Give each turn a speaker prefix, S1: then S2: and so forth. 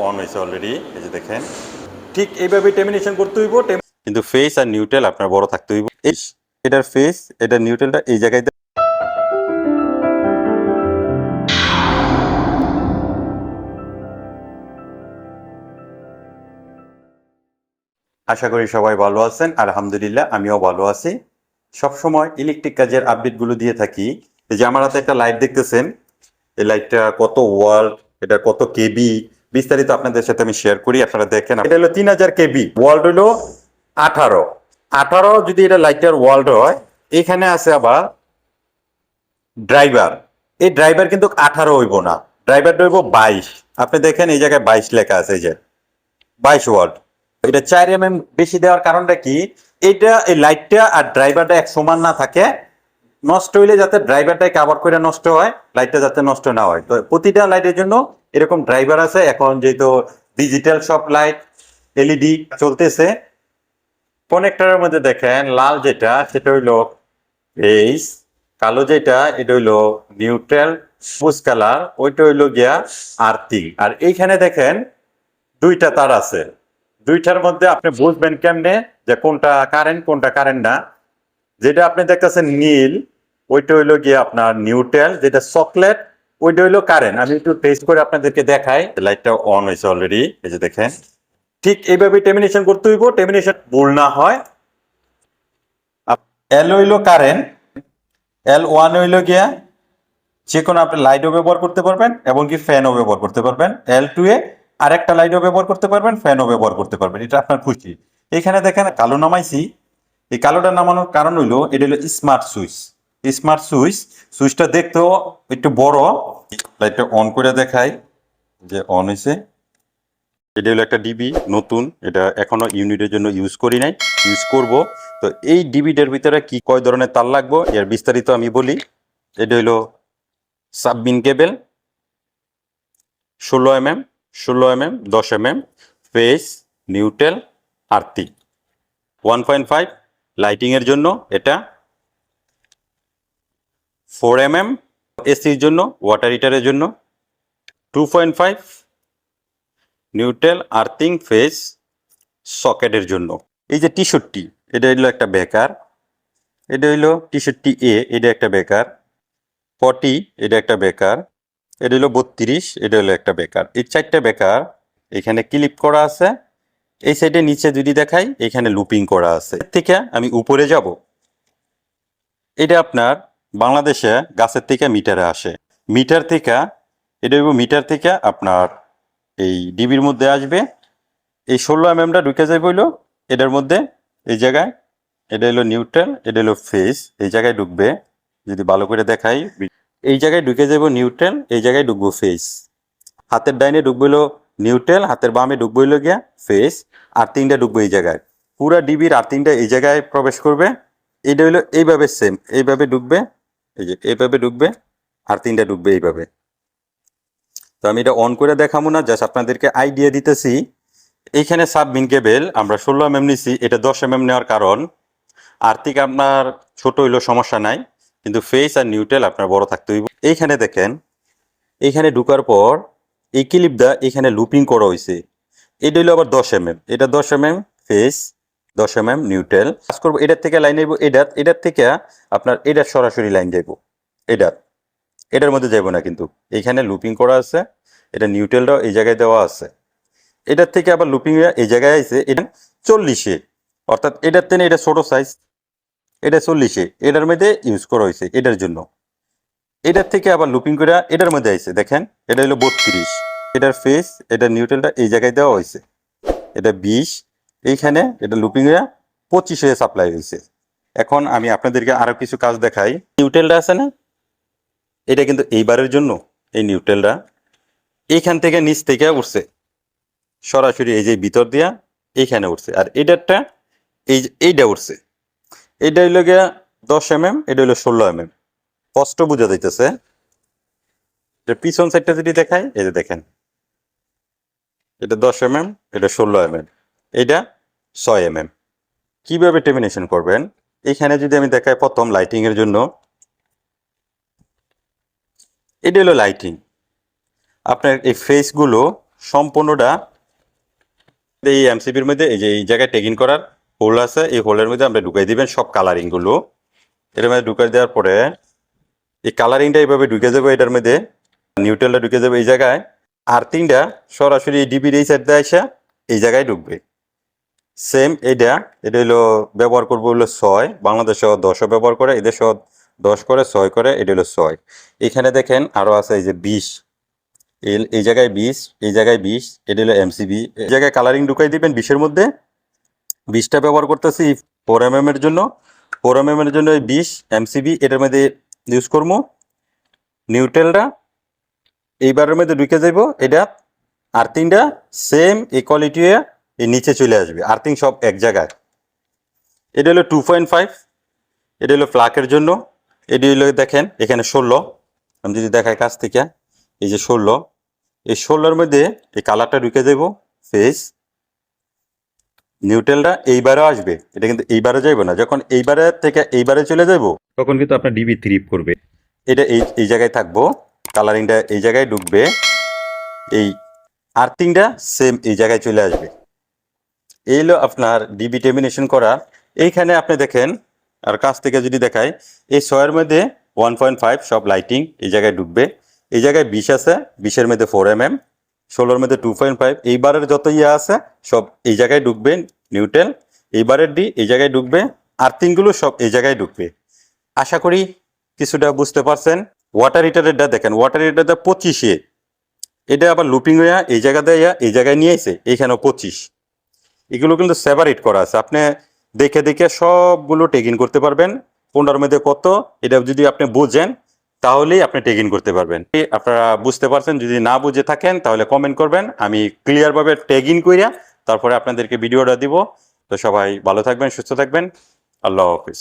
S1: On হয়েছে already, এই যে দেখেন। ঠিক এইভাবে টেমিনেশন করতে হইব, কিন্তু ফেস আর নিউট্রাল আপনার বড় থাকতে হইব। এটার ফেস, এটার নিউট্রালটা এই জায়গায়। আশা করি সবাই ভালো আছেন। আলহামদুলিল্লাহ আমিও ভালো আছি। সবসময় ইলেকট্রিক কাজের আপডেটগুলো দিয়ে থাকি। এই যে আমার হাতে একটা লাইট দেখতেছেন, এই লাইটটা কত ওয়াল্ট, এটা কত কেবি, বিস্তারিত আপনাদের সাথে আমি শেয়ার করি, আপনারা দেখেন। এটা হলো 3000 কেবি, ওয়াল্ট হলো 18 যদি এটা লাইটটার ওয়াল্ট হয়। এখানে আছে আবার ড্রাইভার, এই ড্রাইভার কিন্তু 18 হইব না, ড্রাইভারটা হইব 22। আপনি দেখেন এই জায়গায় 22 লেখা আছে, এই যে 22 ওয়াট। এটা 4 বেশি দেওয়ার কারণটা কি, এটা এই লাইটটা আর ড্রাইভারটা এক সমান না থাকে। নষ্ট হইলে যাতে ড্রাইভারটাই কভার করে নষ্ট হয়, লাইটটা যাতে নষ্ট না হয়। তো প্রতিটা লাইটের জন্য এরকম ড্রাইভার আছে। এখন যেহেতু ডিজিটাল সব লাইট এলইডি চলতেছে, কানেক্টরের মধ্যে দেখেন লাল যেটা সেটা হইলো ফেজ, কালো যেটা এটা হইলো নিউট্রাল, সবুজ কালার ওইটা হইলো গিয়া আর্থিং। আর এইখানে দেখেন দুইটা তার আছে, দুইটার মধ্যে আপনি বুঝবেন কেমনে যে কোনটা কারেন্ট কোনটা কারেন্ট না। যেটা আপনি দেখতেছেন নীল, ওইটা হইলো গিয়ে আপনার নিউট্রাল, যেটা চকলেট ওইটা হইলো কারেন্ট। আমি একটু টেস্ট করে আপনাদেরকে দেখাই। লাইটটা অন হয়েছে অলরেডি, এই যে দেখেন। ঠিক এইভাবে টেমিনেশন করতে হইব, টেমিনেশন ভুল না হয়। এল হইলো কারেন্ট, L1 হইলো গিয়া যে কোনো আপনি লাইটও ব্যবহার করতে পারবেন এবং কি ফ্যানও ব্যবহার করতে পারবেন। L2 এ আরেকটা লাইটও ব্যবহার করতে পারবেন, ফ্যানও ব্যবহার করতে পারবেন, এটা আপনার খুশি। এখানে দেখেন কালো নামাইছি, এই কালোটা নামানোর কারণ হইলো এটা হলো স্মার্ট সুইচ। স্মার্ট সুইচ, সুইচটা দেখতেও একটু বড়। লাইটটা অন করে দেখাই যে অন হয়েছে। এটা হলো একটা ডিবি নতুন, এটা এখনো ইউনিটের জন্য ইউজ করি নাই, ইউজ করব। তো এই ডিবিটার ভিতরে কি কয় ধরনের তার লাগবো এর বিস্তারিত আমি বলি। এটা হইলো সাবমিন কেবল 16 mm, 16 mm, 10 mm, face, neutral, earthing. 1.5 lighting এর জন্য এটা, 4 mm এসির জন্য, ওয়াটার হিটারের জন্য, 2.5 নিউট্রাল, আর্থিং, ফেস, সকেটের জন্য। এই যে টি-শার্টটি, এটা হইলো একটা বেকার, এটা হইলো টি-শার্টটি এ, এটা একটা বেকার। 40 এটা একটা বেকার, এটা হলো 32, এটা হলো একটা বেকার। এই 4টা বেকার এখানে ক্লিপ করা আছে। এই সাইডে নিচে যদি দেখাই এখানে লুপিং করা আছে। এর থেকে আমি উপরে যাব, এটা আপনার বাংলাদেশে গাছের থেকে মিটারে আসে। মিটার থেকে এটা হইব, মিটার থেকে আপনার এই ডিবির মধ্যে আসবে। এই 16 mmটা ঢুকে যাবে হইলো এটার মধ্যে, এই জায়গায়। এটা হলো নিউট্রাল, এটা হলো ফেস, এই জায়গায় ঢুকবে। যদি ভালো করে দেখাই, এই জায়গায় ঢুকে যাব নিউট্রাল, এই জায়গায় ঢুকবো ফেস। হাতের ডাইনে ঢুকবো হলো নিউট্রাল, হাতের বামে ঢুকবো হলো গিয়া ফেস। আর্থিংটা ঢুকবো এই জায়গায়, পুরা ডিবির আর্থিংটা এই জায়গায় প্রবেশ করবে। এটা হইলো এইভাবে সেম, এইভাবে ঢুকবে, এই যে এইভাবে ঢুকবে, আর্থিংটা ঢুকবে এইভাবে। তো আমি এটা অন করে দেখাবো না, জাস্ট আপনাদেরকে আইডিয়া দিতেছি। এইখানে সাবমিন কেবল আমরা 16 mm নিছি, এটা 10 mm নেওয়ার কারণ আর্থিং আপনার ছোট হইলেও সমস্যা নাই, কিন্তু ফেস আর নিউট্রাল আপনার বড় থাকতে হইব। এইখানে দেখেন, এইখানে ঢুকার পর এই ক্লিপটা এখানে লুপিং করা হয়েছে। এটা হইলো আবার 10 mm, এটা 10 mm ফেস, 10 mm নিউট্রাল। কাজ করবো এটার থেকে লাইন যাইব, এটার থেকে আপনার এটার সরাসরি লাইন যাইব, এটার মধ্যে যাইব না, কিন্তু এইখানে লুপিং করা আছে। এটা নিউট্রালটাও এই জায়গায় দেওয়া আছে। এটার থেকে আবার লুপিং এই জায়গায় আছে, এটা 40-এ, অর্থাৎ এটার থেকে এটা ছোট সাইজ, এটা 40-এ, এটার মধ্যে ইউজ করা হয়েছে এটার জন্য। এটার থেকে আবার লুপিং করে এটার মধ্যে আইছে, দেখেন এটা হলো 32, এটার ফেস, এটার নিউট্রালটা এই জায়গায় দেওয়া হয়েছে। এটা 20, এইখানে এটা লুপিং হয়ে 25-এ সাপ্লাই হয়েছে। এখন আমি আপনাদেরকে আরো কিছু কাজ দেখাই। নিউট্রালটা আছে না, এটা কিন্তু এইবারের জন্য এই নিউট্রালটা এইখান থেকে নিচ থেকে উঠছে সরাসরি, এই যে ভিতর দিয়া এইখানে উঠছে। আর এটারটা এইটা উঠছে, এইটা হইলো গিয়া 10 mm, এটা হইলো 16 mm। স্পষ্ট বোঝা যাইতেছে। পিছন সাইডটা যদি দেখাই, এই যে দেখেন, এটা 10 mm, এটা 16 mm, এটা 6 mm। কিভাবে টেমিনেশন করবেন, এখানে যদি আমি দেখাই প্রথম লাইটিং এর জন্য, এটা হলো লাইটিং। আপনার এই ফেসগুলো সম্পূর্ণটা এই এমসিবির মধ্যে এই যে এই জায়গায় টেগিং করার হোল আছে, এই হোলের মধ্যে আমরা ঢুকাই দিবেন সব কালারিং গুলো। এর মধ্যে ঢুকাই দেওয়ার পরে এই কালারিংটা এইভাবে ঢুকে যাবে, এটার মধ্যে নিউট্রালটা ঢুকে যাবে এই জায়গায়। আর্থিংটা সরাসরি ডিবির এই সাইড দিয়ে আসা এই জায়গায় ঢুকবে। সেম এটা হলো ব্যবহার করবো হলো 6, বাংলাদেশে 10ও ব্যবহার করে, এদের সহ 10 করে 6 করে, এটা হলো 6। এখানে দেখেন আরো আছে এই যে 20, এই জায়গায় 20, এই জায়গায় 20, এটা হলো এমসিবি। এই জায়গায় কালারিং ঢুকাই দিবেন 20-এর মধ্যে। 20টা ব্যবহার করতেছি 4mm এর জন্য। 4mm এর জন্য এই 20 এমসিবি এটার মধ্যে ইউজ করবো। নিউট্রালটা এইবারের মধ্যে ঢুকে যাইব, এটা আর্থিংটা সেম ইকুয়ালিটি এই নিচে চলে আসবে, আর্থিং সব এক জায়গায়। এটা হলো 2.5, এটা হলো প্লাকের জন্য। এটি হলো দেখেন এখানে 16, আমি যদি দেখাই কাছ থেকে, এই যে 16, এই 16-এর মধ্যে এই কালারটা ঢুকে যাব ফেস। নিউট্রালটা এইবারও আসবে, এটা কিন্তু এইবারে যাইব না, যখন এইবারে থেকে এইবারে চলে যাব তখন কিন্তু আপনার ডিবি থ্রিপ করবে। এটা এই জায়গায় থাকবো, কালারিংটা এই জায়গায় ঢুকবে, এই আর্থিংটা সেম এই জায়গায় চলে আসবে। এই হলো আপনার ডিবি টেমিনেশন করা। এইখানে আপনি দেখেন আর কাছ থেকে যদি দেখাই, এই 6-এর মধ্যে 1.5 সব লাইটিং এই জায়গায় ঢুকবে। এই জায়গায় 20 আছে, 20-এর মধ্যে 4mm, 16-এর মধ্যে 2.5। এইবারের যত ইয়ে আছে সব এই জায়গায় ঢুকবে নিউট্রাল, এইবারের ডি এই জায়গায় ঢুকবে, আর্থিংগুলো সব এই জায়গায় ঢুকবে। আশা করি কিছুটা বুঝতে পারছেন। ওয়াটার হিটারেরটা দেখেন, ওয়াটার হিটারটা 25-এ, এটা আবার লুপিং হইয়া এই জায়গা দিয়ে এই জায়গায় নিয়ে এসে এইখানেও 25। এগুলো কিন্তু সেপারেট করা আছে, আপনি দেখে দেখে সবগুলো টেক ইন করতে পারবেন। কোনটার মধ্যে কত এটা যদি আপনি বুঝেন তাহলেই আপনি টেক ইন করতে পারবেন। আপনারা বুঝতে পারছেন, যদি না বুঝে থাকেন তাহলে কমেন্ট করবেন, আমি ক্লিয়ারভাবে টেক ইন করিয়া তারপরে আপনাদেরকে ভিডিওটা দিব। তো সবাই ভালো থাকবেন, সুস্থ থাকবেন, আল্লাহ হাফিজ।